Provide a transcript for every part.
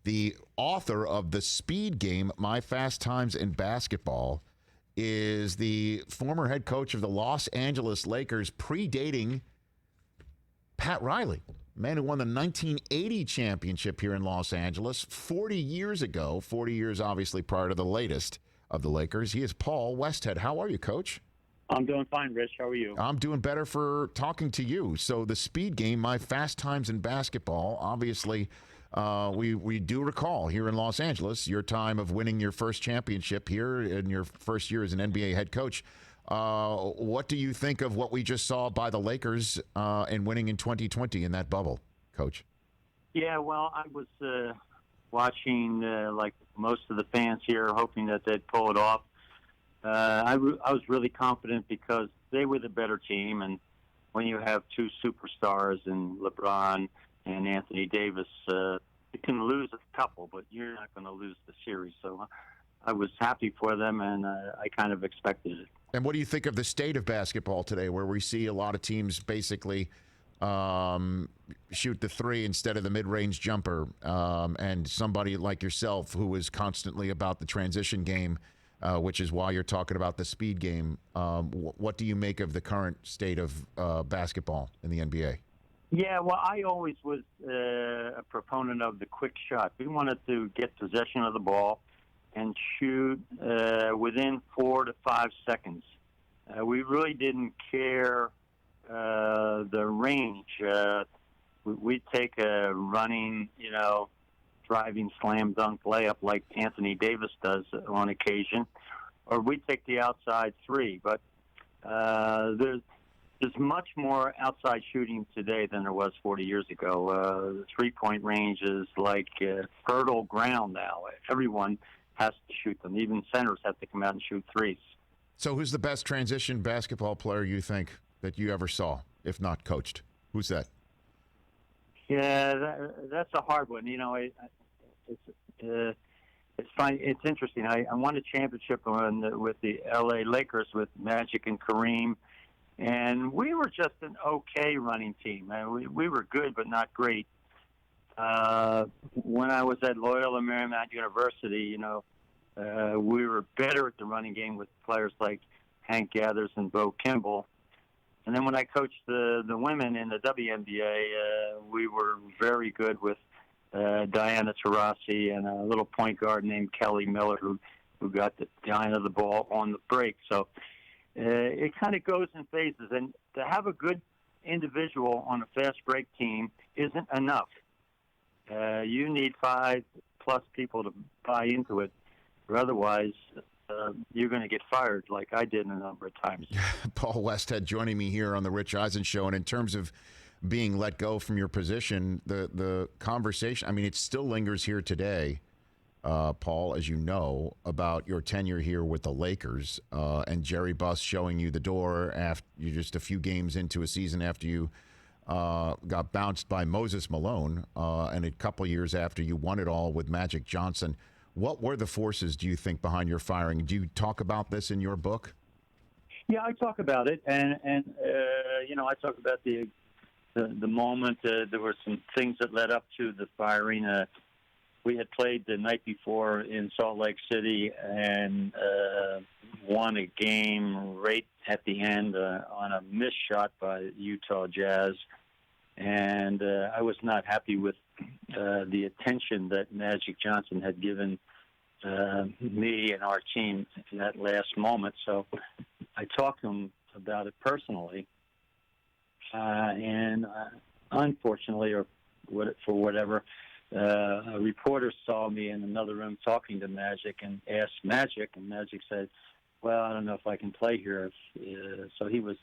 The author of The Speed Game, My Fast Times in Basketball, is the former head coach of the Los Angeles Lakers, predating Pat Riley, man who won the 1980 championship here in Los Angeles 40 years ago, 40 years obviously prior to the latest of the Lakers. He is Paul Westhead. How are you, Coach? I'm doing fine, Rich. How are you? I'm doing better for talking to you. So The Speed Game, My Fast Times in Basketball, obviously we do recall here in Los Angeles your time of winning your first championship here in your first year as an NBA head coach. What do you think of what we just saw by the Lakers in winning in 2020 in that bubble, Coach? Yeah, well, I was watching, like most of the fans here, hoping that they'd pull it off. I was really confident because they were the better team, and when you have two superstars in LeBron and Anthony Davis, you can lose a couple, but you're not going to lose the series. So I was happy for them, and I kind of expected it. And what do you think of the state of basketball today, where we see a lot of teams basically shoot the three instead of the mid-range jumper, and somebody like yourself who is constantly about the transition game, which is why you're talking about the speed game. What do you make of the current state of basketball in the NBA? Yeah, well, I always was a proponent of the quick shot. We wanted to get possession of the ball and shoot within 4 to 5 seconds. We really didn't care the range. We'd take a running, driving slam dunk layup like Anthony Davis does on occasion, or we'd take the outside three. But there's much more outside shooting today than there was 40 years ago. The three-point range is like fertile ground now. Everyone has to shoot them. Even centers have to come out and shoot threes. So who's the best transition basketball player you think that you ever saw, if not coached? Who's that? Yeah, that's a hard one. It's fine. It's interesting. I won a championship with the L.A. Lakers with Magic and Kareem, and we were just an okay running team. We were good, but not great. When I was at Loyola Marymount University, we were better at the running game with players like Hank Gathers and Bo Kimball. And then when I coached the women in the WNBA, we were very good with Diana Taurasi and a little point guard named Kelly Miller who got the eye of the ball on the break. So it kind of goes in phases. And to have a good individual on a fast break team isn't enough. You need 5+ people to buy into it, or otherwise you're going to get fired like I did a number of times. Paul Westhead joining me here on the Rich Eisen Show. And in terms of being let go from your position, the conversation, it still lingers here today, Paul, as you know, about your tenure here with the Lakers and Jerry Buss showing you the door after you just a few games into a season after you got bounced by Moses Malone, and a couple years after you won it all with Magic Johnson. What were the forces, do you think, behind your firing? Do you talk about this in your book? Yeah, I talk about it, and I talk about the moment. There were some things that led up to the firing. We had played the night before in Salt Lake City and won a game right at the end on a missed shot by Utah Jazz. And I was not happy with the attention that Magic Johnson had given me and our team in that last moment. So I talked to him about it personally. And unfortunately, or for whatever, a reporter saw me in another room talking to Magic and asked Magic, and Magic said, "Well, I don't know if I can play here." So he was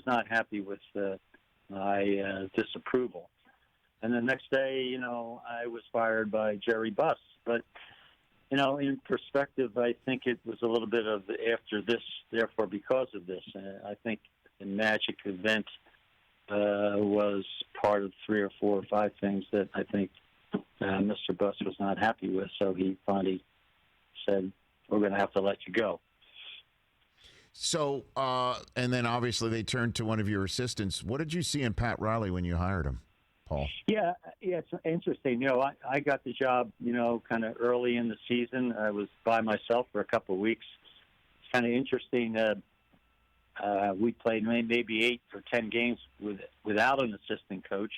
not happy with my disapproval. And the next day, I was fired by Jerry Buss. But in perspective, I think it was a little bit of after this, therefore because of this. I think the Magic event was part of 3 or 4 or 5 things that I think Mr. Buss was not happy with, so he finally said, "We're going to have to let you go." So, and then obviously they turned to one of your assistants. What did you see in Pat Riley when you hired him? Paul? Yeah, it's interesting. I got the job, kind of early in the season. I was by myself for a couple of weeks. It's kind of interesting. We played maybe 8 or 10 games without an assistant coach.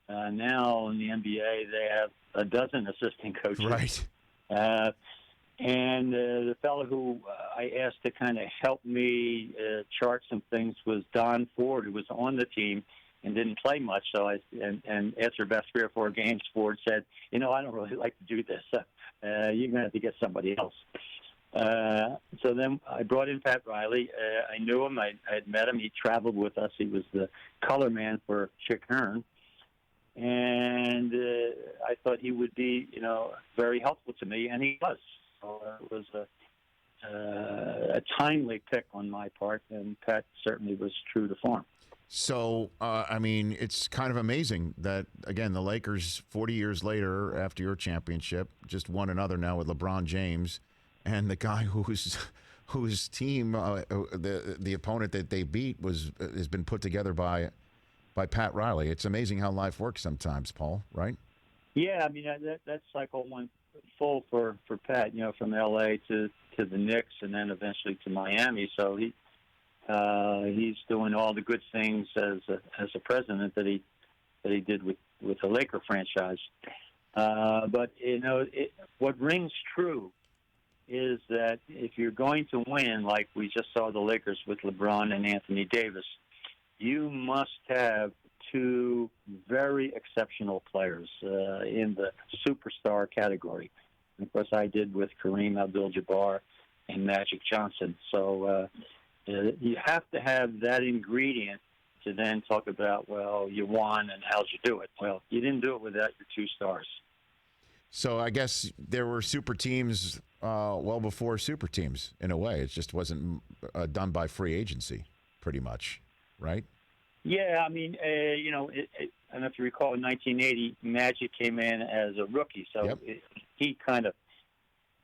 Now in the NBA, they have a dozen assistant coaches. Right. And the fellow who I asked to kind of help me chart some things was Don Ford, who was on the team and didn't play much. So and after about 3 or 4 games, Ford said, I don't really like to do this. You're going to have to get somebody else. So then I brought in Pat Riley. I knew him. I had met him. He traveled with us. He was the color man for Chick Hearn. And I thought he would be, very helpful to me, and he was. So it was a timely pick on my part, and Pat certainly was true to form. So, it's kind of amazing that, again, the Lakers, 40 years later, after your championship, just won another now with LeBron James, and the guy whose team, the opponent that they beat, has been put together by Pat Riley. It's amazing how life works sometimes, Paul, right? Yeah, that cycle went full for Pat, from L.A. to the Knicks and then eventually to Miami. So he's doing all the good things as a president that he did with the Laker franchise. But what rings true is that if you're going to win, like we just saw the Lakers with LeBron and Anthony Davis, you must have 2 very exceptional players in the superstar category. And of course, I did with Kareem Abdul-Jabbar and Magic Johnson. So you have to have that ingredient to then talk about, well, you won and how'd you do it? Well, you didn't do it without your 2 stars. So I guess there were super teams well before super teams, in a way. It just wasn't done by free agency, pretty much, right? Yeah, I don't know if you recall, in 1980, Magic came in as a rookie, so Yep. He kind of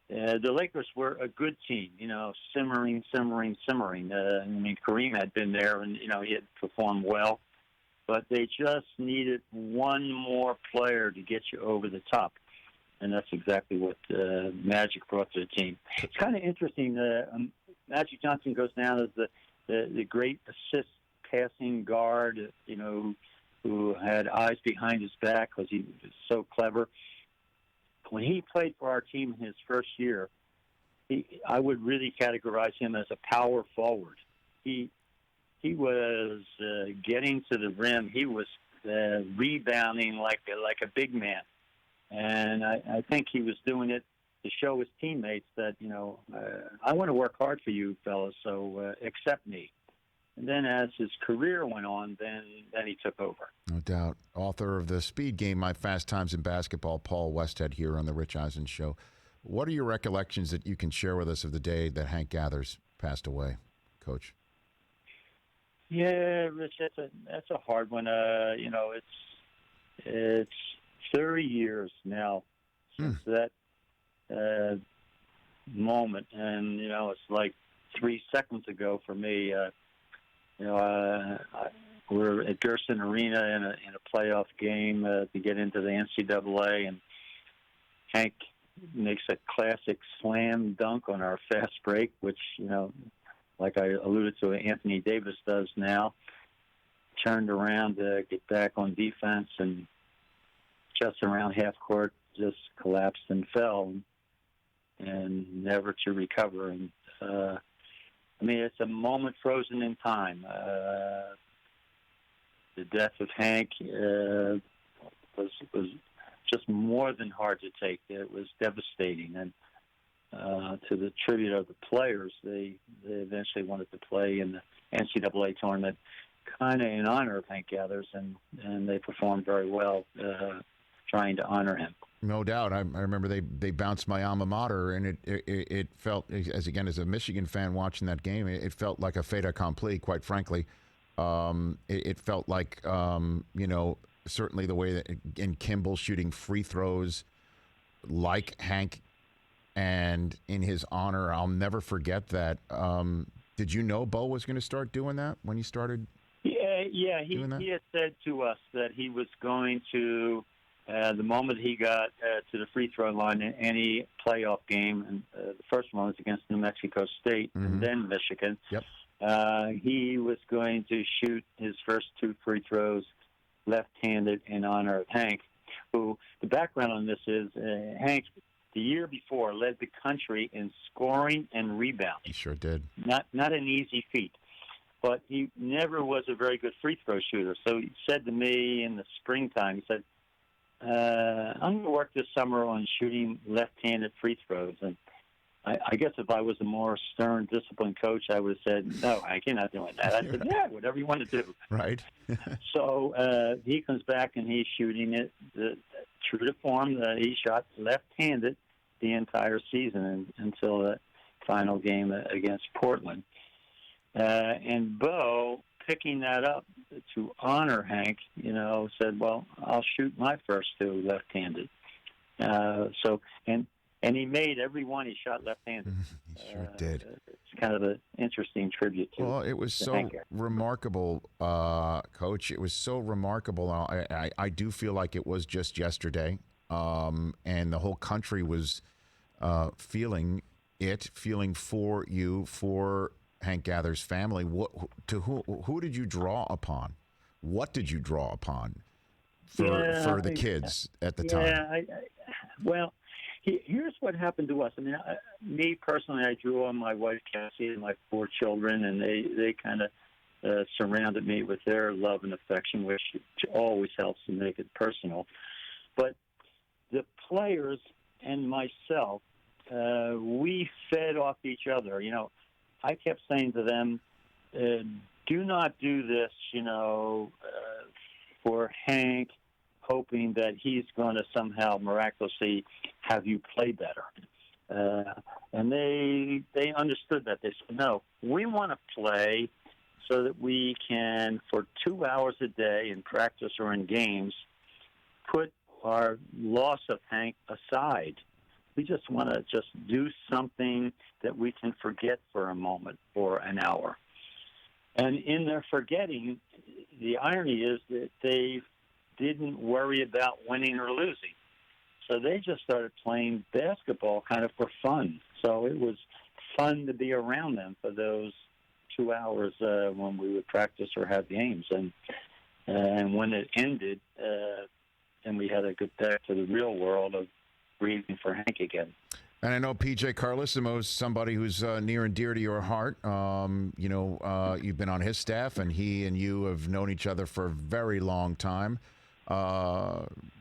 the Lakers were a good team, simmering. Kareem had been there, and he had performed well, but they just needed one more player to get you over the top, and that's exactly what Magic brought to the team. It's kind of interesting. Magic Johnson goes down as the great assist passing guard, who had eyes behind his back because he was so clever. When he played for our team in his first year, I would really categorize him as a power forward. He was getting to the rim. He was rebounding like a big man, and I think he was doing it to show his teammates that I want to work hard for you fellas, so accept me. And then as his career went on, then he took over. No doubt. Author of The Speed Game, My Fast Times in Basketball, Paul Westhead, here on The Rich Eisen Show. What are your recollections that you can share with us of the day that Hank Gathers passed away, Coach? Yeah, Rich, that's a hard one. It's 30 years now since that moment, and it's like 3 seconds ago for me. We're at Gerson Arena in a playoff game to get into the NCAA, and Hank makes a classic slam dunk on our fast break, which, like I alluded to, Anthony Davis does now. Turned around to get back on defense, and just around half court just collapsed and fell, and never to recover. And it's a moment frozen in time. The death of Hank was just more than hard to take. It was devastating, and to the tribute of the players, they eventually wanted to play in the NCAA tournament, kind of in honor of Hank Gathers, and they performed very well, trying to honor him. No doubt. I remember they bounced my alma mater, and it felt, as a Michigan fan watching that game, it felt like a fait accompli, quite frankly. It felt like, certainly the way that in Kimball shooting free throws like Hank, and in his honor, I'll never forget that. Did you know Bo was going to start doing that when he started? Yeah, Yeah. He had said to us that he was going to, the moment he got to the free throw line in any playoff game, and the first one was against New Mexico State and then Michigan. Yep. He was going to shoot his first 2 free throws left-handed in honor of Hank, who the background on this is Hank, the year before, led the country in scoring and rebounding. He sure did. Not an easy feat, but he never was a very good free throw shooter. So he said to me in the springtime, he said, I'm going to work this summer on shooting left-handed free throws. And I guess if I was a more stern, disciplined coach, I would have said, no, Hank, you're not doing that. I said, yeah, whatever you want to do. Right. So he comes back and he's shooting it true to form. He shot left-handed the entire season until the final game against Portland. And Bo, picking that up to honor Hank, said, well, I'll shoot my first 2 left-handed. And he made every one he shot left-handed. He sure did. It's kind of an interesting tribute to. Well, it was so remarkable, Coach. It was so remarkable. I do feel like it was just yesterday, and the whole country was feeling for you, for Hank Gather's family. Who did you draw upon? What did you draw upon for the kids at the time? Well, here's what happened to us. I mean, me personally, I drew on my wife Cassie and my 4 children, and they kind of surrounded me with their love and affection, which always helps to make it personal. But the players and myself, we fed off each other. I kept saying to them, do not do this, for Hank, hoping that he's going to somehow miraculously have you play better. And they understood that. They said, no, we want to play so that we can, for 2 hours a day in practice or in games, put our loss of Hank aside. We just want to just do something that we can forget for a moment or an hour. And in their forgetting, the irony is that they didn't worry about winning or losing. So they just started playing basketball kind of for fun. So it was fun to be around them for those 2 hours when we would practice or have games. And when it ended, and we had to get back to the real world of breathing for Hank again. And I know PJ Carlissimo is somebody who's near and dear to your heart. You've been on his staff, and he and you have known each other for a very long time.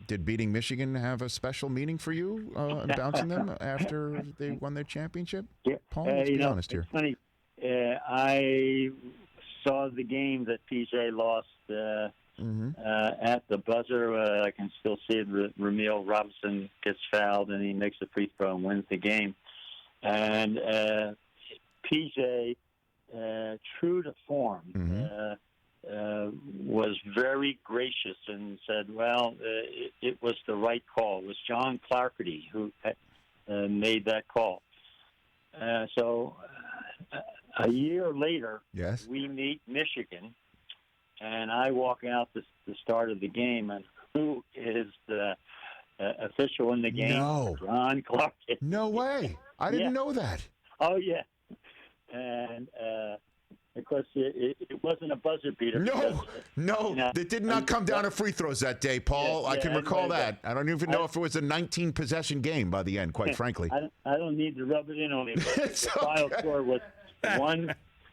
Did beating Michigan have a special meaning for you and bouncing them after they won their championship? Yeah. Paul, let's be honest here. It's funny. I saw the game that PJ lost at the buzzer. I can still see it. Ramil Robinson gets fouled, and he makes a free throw and wins the game. And PJ, true to form, was very gracious and said, well, it was the right call. It was John Clarkerty who made that call. So a year later, yes, we meet Michigan, and I walk out the start of the game, and who is the official in the game? No. John Clarkerty. No way. I didn't know that. Oh, yeah. And of course, it wasn't a buzzer beater. No. It did not come down to free throws that day, Paul. Yeah, I can recall that. I don't even know if it was a 19-possession game by the end, quite frankly. I don't need to rub it in on you. The final score was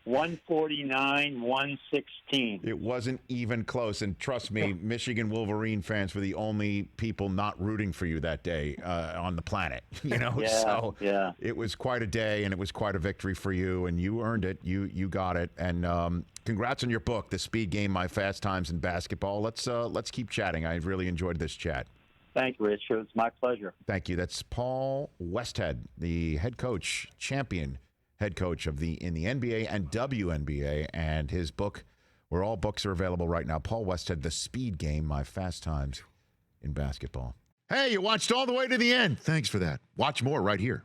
149-116. It wasn't even close. And trust me, Michigan Wolverine fans were the only people not rooting for you that day on the planet. So it was quite a day, and it was quite a victory for you, and you earned it. You got it. And congrats on your book, The Speed Game: My Fast Times in Basketball. Let's keep chatting. I really enjoyed this chat. Thank you, Rich. It's my pleasure. Thank you. That's Paul Westhead, the head coach, champion head coach in the NBA and WNBA, and his book, where all books are available right now, Paul Westhead, The Speed Game: My Fast Times in Basketball. Hey, you watched all the way to the end. Thanks for that. Watch more right here.